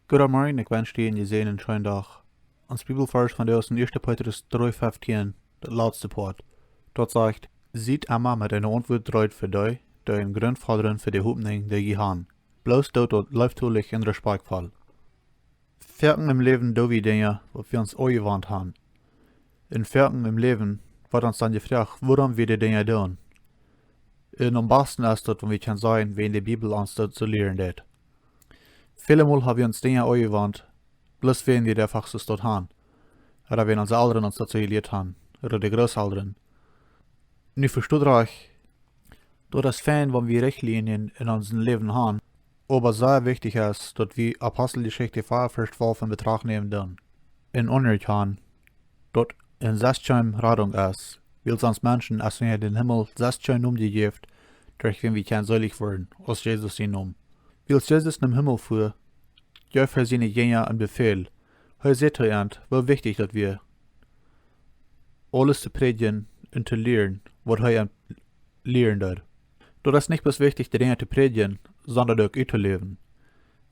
Guten Morgen, ik wens je en je zin een schönen dag. Ons Bibelvers van de 1. Petrus 3,15, das laatste Part. Dort sagt, ziet Emma met een antwoord draait voor die een grondvader voor de hoopning die je han. Bloos dat lieftulich en respectvol. Verken im Leben do wie dingen wat wir uns angewand han. In Verken im Leben wird uns dann gefragt, warum wir die Dinge tun. Und am besten ist das, wenn wir können sagen, wie in der Bibel uns das zu lehren det. Vielmal haben wir uns Dinge angewand, bloß wenn wir einfach so dort haben. Oder wenn unsere Eltern uns dazu gelehrt haben, oder die Großeltern. Nu versteht euch, das ist fein, wenn wir Richtlinien in unserem Leben haben, aber sehr wichtig ist, dass wir Apostelgeschichte 4, Vers 12 in Betracht nehmen dürfen. In Unerkannt, dort in 16 Radung ist, will uns Menschen, als wir den Himmel 16 umgegeben, durch den wir kann selig werden, aus Jesus in Namen. Wie Jesus im Himmel fuhr, gab für seine Jünger ein Befehl. Heute seht ihr, wie wichtig dass wir alles zu predigen und zu lehren, was er lehren dort. Dort ist nicht bloß wichtig, die Dinge zu predigen, sondern auch auszuleben.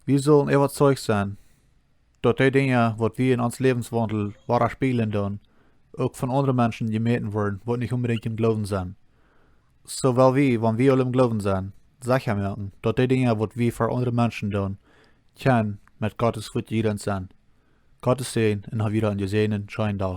Wir sollen überzeugt sein, dass die Dinge, was wir in uns Lebenswandel wahrer spielen tun, auch von anderen Menschen gemeten werden, die nicht unbedingt im Glauben sind. So weil wir, wenn wir alle im Glauben sind, sicher merken, dass die Dinge, was wir für andere Menschen tun, kann mit Gottes Wort jeden sein. Gottes Segen und wieder einen gesehenen, schönen Tag.